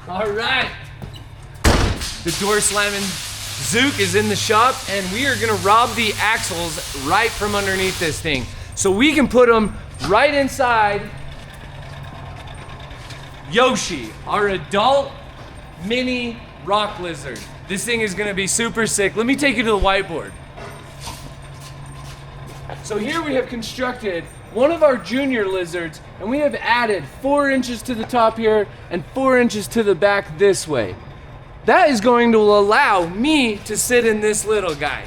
All right. The door slamming Zook is in the shop, and we are gonna rob the axles right from underneath this thing. So we can put them right inside Yoshi, our adult mini rock lizard. This thing is gonna be super sick. Let me take you to the whiteboard. So here we have constructed one of our junior lizards, and we have added 4 inches to the top here and 4 inches to the back this way. That is going to allow me to sit in this little guy.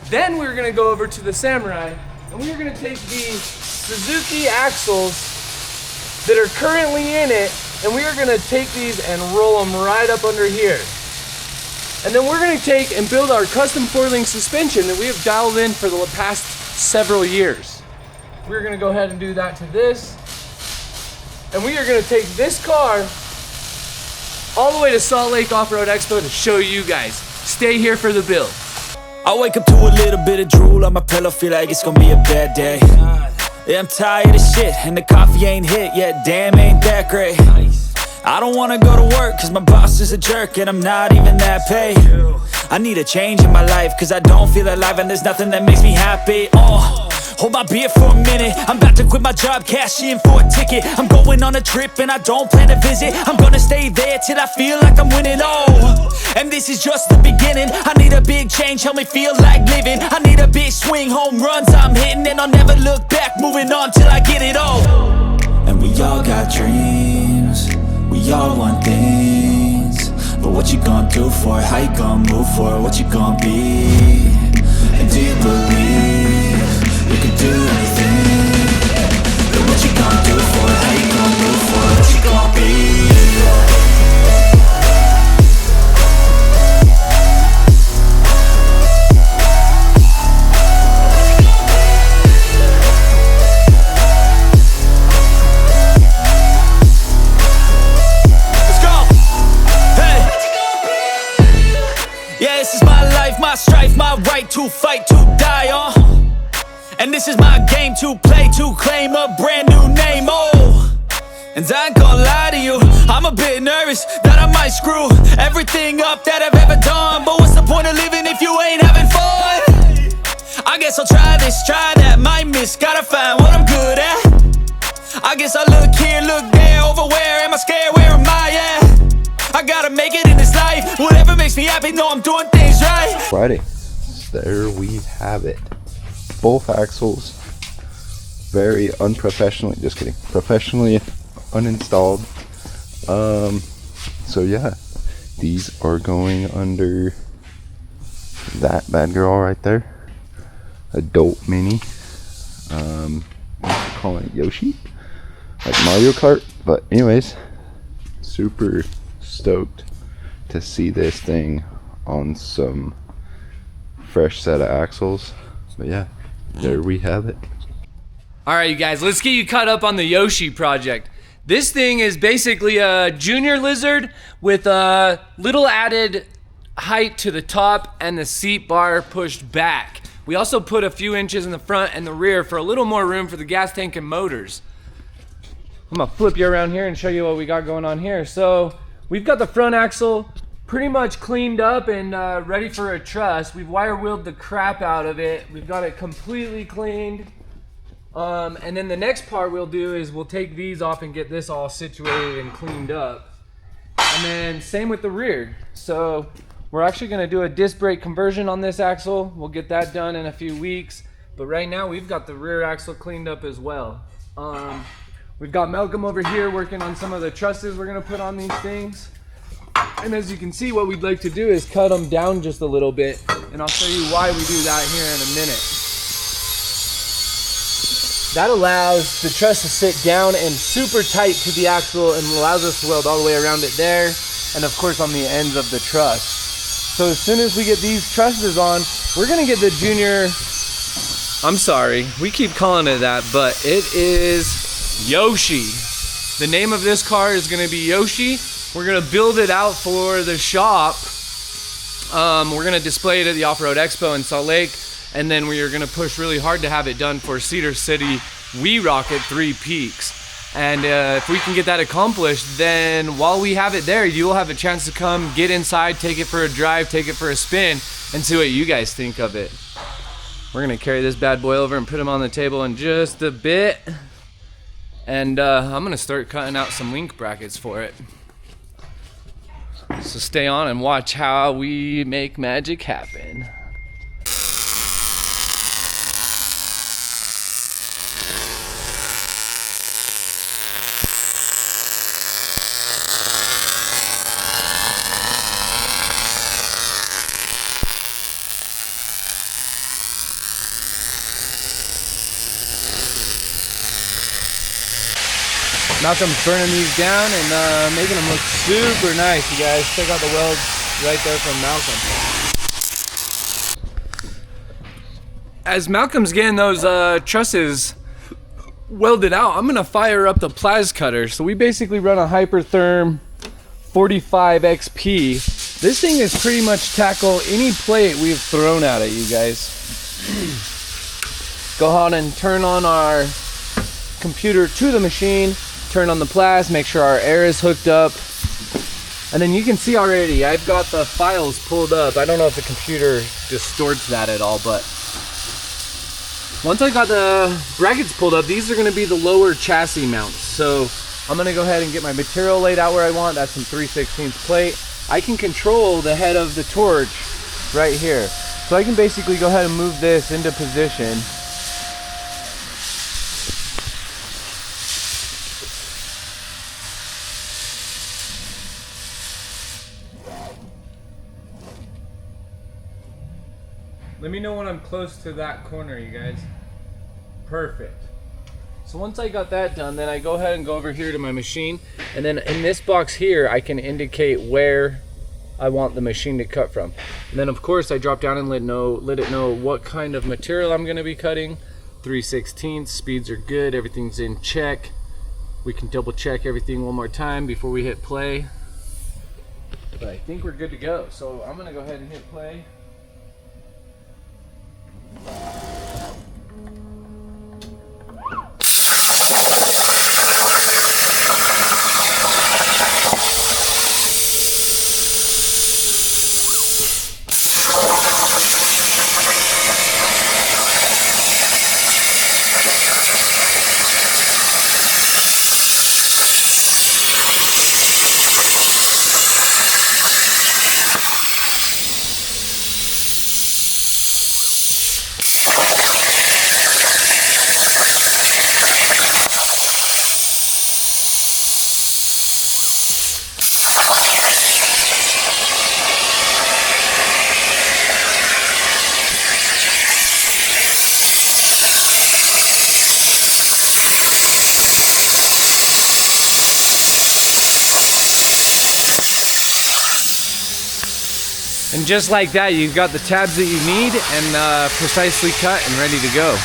Then we're gonna go over to the Samurai, and we're gonna take the Suzuki axles that are currently in it, and we are gonna take these and roll them right up under here. And then we're gonna take and build our custom 4-link suspension that we have dialed in for the past several years. We're gonna go ahead and do that to this. And we are gonna take this car all the way to Salt Lake Off-Road Expo to show you guys. Stay here for the build. I wake up to a little bit of drool on my pillow, feel like it's gonna be a bad day. Yeah, I'm tired of shit, and the coffee ain't hit yet, damn, ain't that great. I don't wanna go to work, cause my boss is a jerk, and I'm not even that paid. I need a change in my life, cause I don't feel alive, and there's nothing that makes me happy. Hold my beer for a minute, I'm about to quit my job, cash in for a ticket. I'm going on a trip and I don't plan to visit. I'm gonna stay there till I feel like I'm winning, and this is just the beginning. I need a big change, help me feel like living. I need a big swing, home runs I'm hitting, and I'll never look back, moving on till I get it all. And we all got dreams, we all want things, but what you gonna do for it? How you gonna move for it? What you gonna be? And do you believe you can do anything? But what you gonna do for it? How you gonna move for it? What you gonna be? Let's go! Hey! Yeah, this is my life, my strife, my right to fight, to die on. And this is my game to play, to claim a brand new name, And I ain't gonna lie to you, I'm a bit nervous that I might screw everything up that I've ever done. But what's the point of living if you ain't having fun? I guess I'll try this, try that, might miss, gotta find what I'm good at. I guess I look here, look there, over where am I scared, where am I at? I gotta make it in this life, whatever makes me happy, know I'm doing things right. Friday, there we have it. Both axles, very unprofessionally, just kidding, professionally uninstalled. So yeah, these are going under that bad girl right there, adult mini. I'm calling it Yoshi, like Mario Kart. But anyways, super stoked to see this thing on some fresh set of axles. But yeah, there we have it. All right, you guys, let's get you caught up on the Yoshi project. This thing is basically a junior lizard with a little added height to the top and the seat bar pushed back. We also put a few inches in the front and the rear for a little more room for the gas tank and motors. I'm gonna flip you around here and show you what we got going on here. So we've got the front axle pretty much cleaned up and ready for a truss. We've wire wheeled the crap out of it. We've got it completely cleaned. And then the next part we'll do is we'll take these off and get this all situated and cleaned up. And then same with the rear. So we're actually gonna do a disc brake conversion on this axle. We'll get that done in a few weeks. But right now we've got the rear axle cleaned up as well. We've got Malcolm over here working on some of the trusses we're gonna put on these things. And as you can see, what we'd like to do is cut them down just a little bit, and I'll show you why we do that here in a minute. That allows the truss to sit down and super tight to the axle and allows us to weld all the way around it there, and of course on the ends of the truss. So as soon as we get these trusses on, we're gonna get the junior, I'm sorry, we keep calling it that, but it is Yoshi. The name of this car is gonna be Yoshi. We're gonna build it out for the shop. We're gonna display it at the Off-Road Expo in Salt Lake, and then we are gonna push really hard to have it done for Cedar City We Rocket 3 Peaks. And if we can get that accomplished, then while we have it there, you'll have a chance to come get inside, take it for a drive, take it for a spin, and see what you guys think of it. We're gonna carry this bad boy over and put him on the table in just a bit. And I'm gonna start cutting out some link brackets for it. So stay on and watch how we make magic happen. Malcolm's burning these down and making them look super nice, you guys. Check out the welds right there from Malcolm. As Malcolm's getting those trusses welded out, I'm gonna fire up the plas cutter. So we basically run a Hypertherm 45 XP. This thing is pretty much tackle any plate we've thrown at it, you guys. Go ahead and turn on our computer to the machine. Turn on the plas, make sure our air is hooked up. And then you can see already, I've got the files pulled up. I don't know if the computer distorts that at all, but once I got the brackets pulled up, these are gonna be the lower chassis mounts. So I'm gonna go ahead and get my material laid out where I want. That's some 3/16 plate. I can control the head of the torch right here. So I can basically go ahead and move this into position. Let me know when I'm close to that corner, you guys. Perfect. So once I got that done, then I go ahead and go over here to my machine. And then in this box here, I can indicate where I want the machine to cut from. And then of course I drop down and let it know what kind of material I'm gonna be cutting. 3/16, speeds are good, everything's in check. We can double check everything one more time before we hit play. But I think we're good to go. So I'm gonna go ahead and hit play. And just like that, you've got the tabs that you need and precisely cut and ready to go.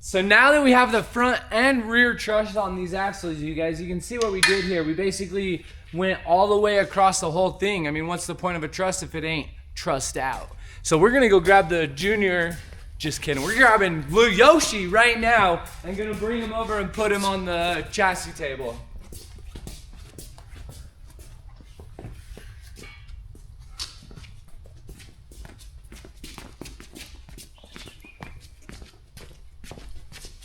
So now that we have the front and rear truss on these axles, you guys, you can see what we did here. We basically went all the way across the whole thing. I mean, what's the point of a truss if it ain't trussed out? So we're gonna go grab the Junior, just kidding. We're grabbing Yoshi right now and gonna bring him over and put him on the chassis table.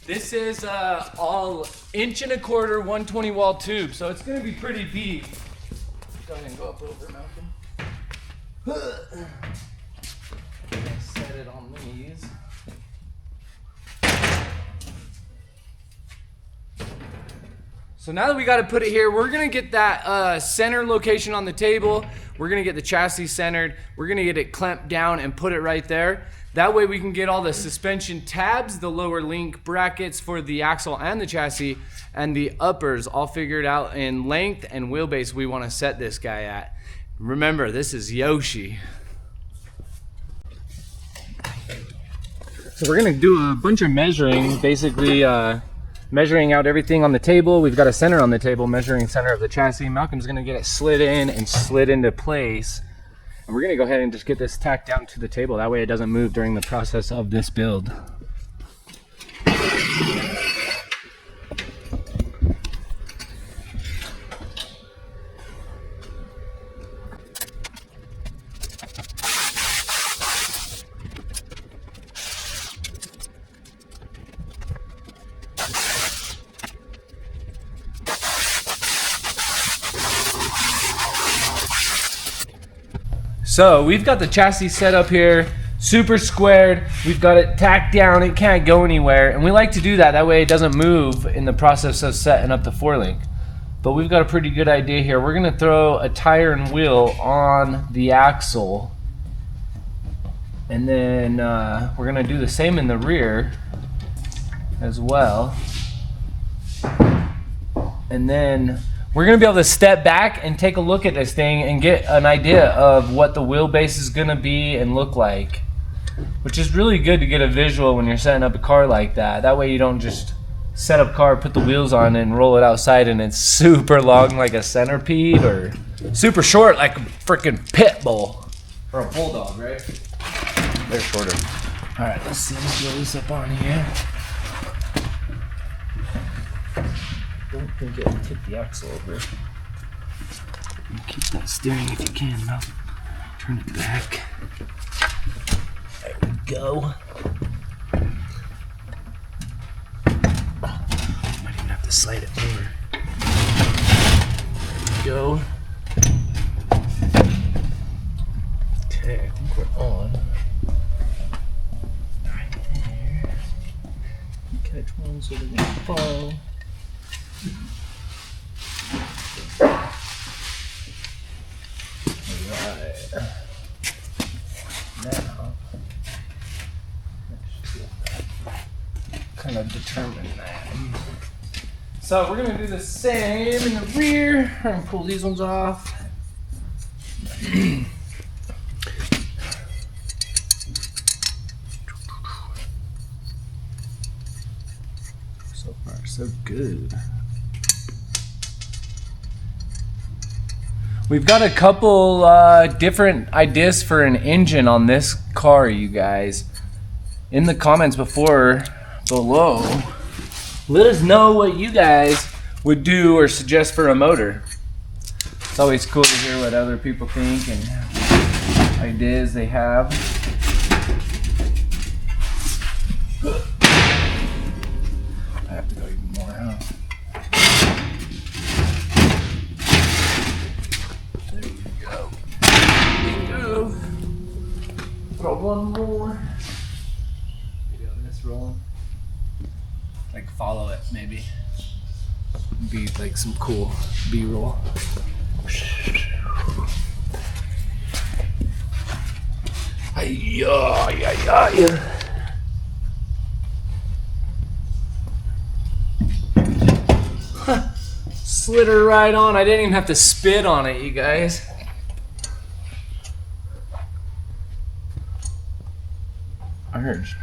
This is all 1.25" 120 wall tube, so it's gonna be pretty deep. Go ahead and go up over, Malcolm. Set it on these. So now that we got to put it here, we're gonna get that center location on the table. We're gonna get the chassis centered. We're gonna get it clamped down and put it right there. That way we can get all the suspension tabs, the lower link brackets for the axle and the chassis, and the uppers all figured out in length and wheelbase we want to set this guy at. Remember, this is Yoshi. So we're gonna do a bunch of measuring, basically measuring out everything on the table. We've got a center on the table, measuring center of the chassis. Malcolm's gonna get it slid in and slid into place. And we're gonna go ahead and just get this tacked down to the table. That way it doesn't move during the process of this build. So we've got the chassis set up here, super squared. We've got it tacked down, it can't go anywhere. And we like to do that, that way it doesn't move in the process of setting up the forelink. But we've got a pretty good idea here. We're gonna throw a tire and wheel on the axle. And then we're gonna do the same in the rear as well. And then we're gonna be able to step back and take a look at this thing and get an idea of what the wheelbase is gonna be and look like, which is really good to get a visual when you're setting up a car like that. That way you don't just set up car, put the wheels on and roll it outside and it's super long like a centipede or super short like a freaking pit bull or a bulldog, right? They're shorter. All right, let's see, let's roll this up on here. Don't think it will tip the axle over. Keep that steering if you can, Mel. Turn it back. There we go. Might even have to slide it over. There we go. Okay, I think we're on. Right there. Catch one so they don't fall. Now, kind of determine that. So we're gonna do the same in the rear. I'm gonna pull these ones off. So far, so good. We've got a couple different ideas for an engine on this car, you guys. In the comments below, let us know what you guys would do or suggest for a motor. It's always cool to hear what other people think and ideas they have. I have to go even more out. Throw one more. Maybe on this rolling. Like follow it, maybe. Be like some cool B-roll. Yeah. Slid her right on. I didn't even have to spit on it, you guys. Urge.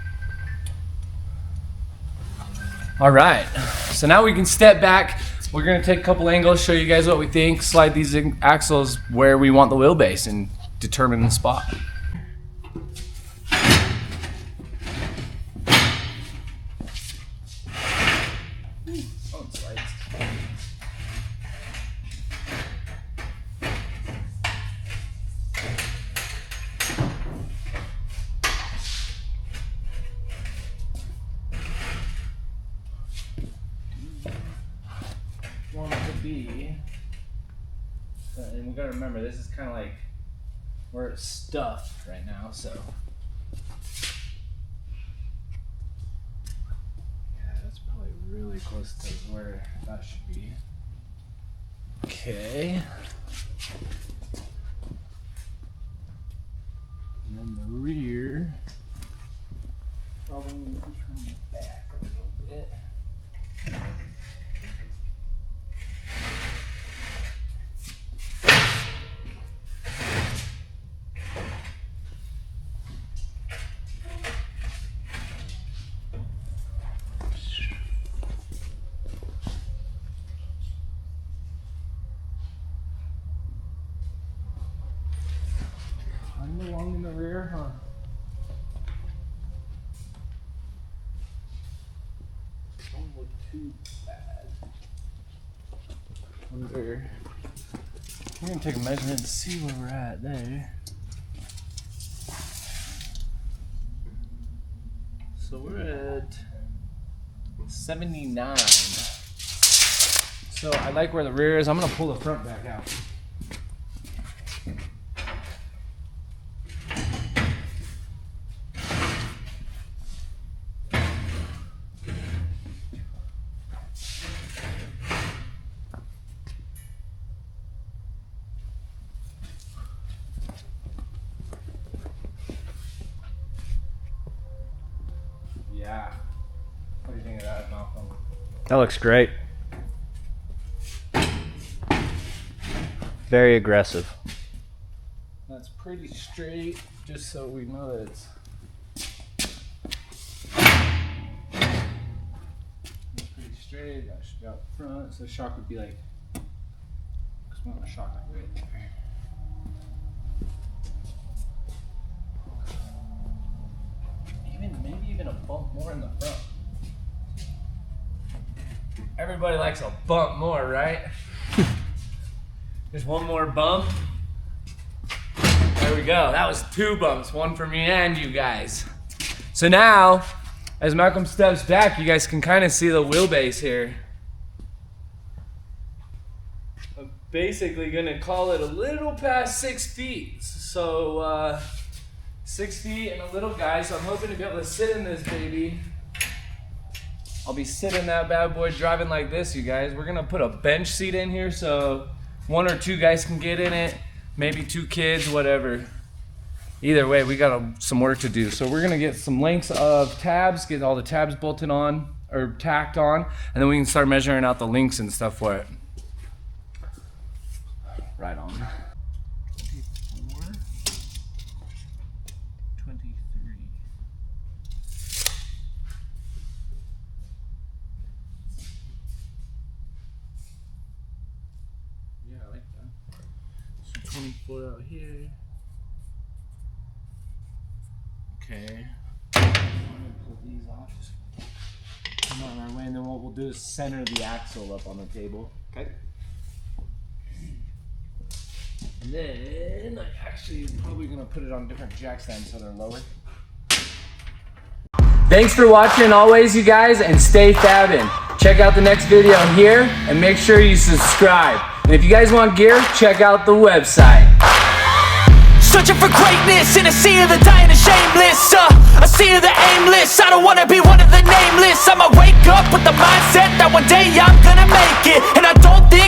All right, so now we can step back. We're gonna take a couple angles, show you guys what we think, slide these axles where we want the wheelbase and determine the spot. be, and we gotta remember this is kind of like we're stuffed right now, so yeah, that's probably really close to where that should be. Okay. And then the rear, probably need to turn it back a little bit. Kind of long in the rear, huh? Don't look too bad. We're gonna take a measurement and see where we're at there. So we're at 79. So I like where the rear is. I'm gonna pull the front back out. Yeah. What do you think of that, Malcolm? That looks great. Very aggressive. That's pretty straight, just so we know that it's pretty straight. That should be out front, so the shock would be like, because we want a shock like right there. Maybe even a bump more in the front. Everybody likes a bump more, right? There's one more bump. There we go. That was 2 bumps, one for me and you guys. So now, as Malcolm steps back, you guys can kind of see the wheelbase here. I'm basically gonna call it a little past 6 feet. So 6 feet and a little guy, so I'm hoping to be able to sit in this baby. I'll be sitting that bad boy driving like this, you guys. We're gonna put a bench seat in here so 1 or 2 guys can get in it, maybe 2 kids, whatever. Either way, we got some work to do. So we're gonna get some lengths of tabs, get all the tabs bolted on, or tacked on, and then we can start measuring out the links and stuff for it. Right on. 24, 23. Yeah, I like that. So 24 out here. Okay. I'm gonna pull these off. Just come on our way, and then what we'll do is center the axle up on the table. Okay. And then I'm actually probably gonna put it on different jack stands so they're lower. Thanks for watching always, you guys, and stay fabbing. Check out the next video here and make sure you subscribe. And if you guys want gear, check out the website. Searching for greatness in a sea of the dying and shameless, a sea of the aimless. I don't wanna be one of the nameless. I'ma wake up with the mindset that one day I'm gonna make it, and I don't think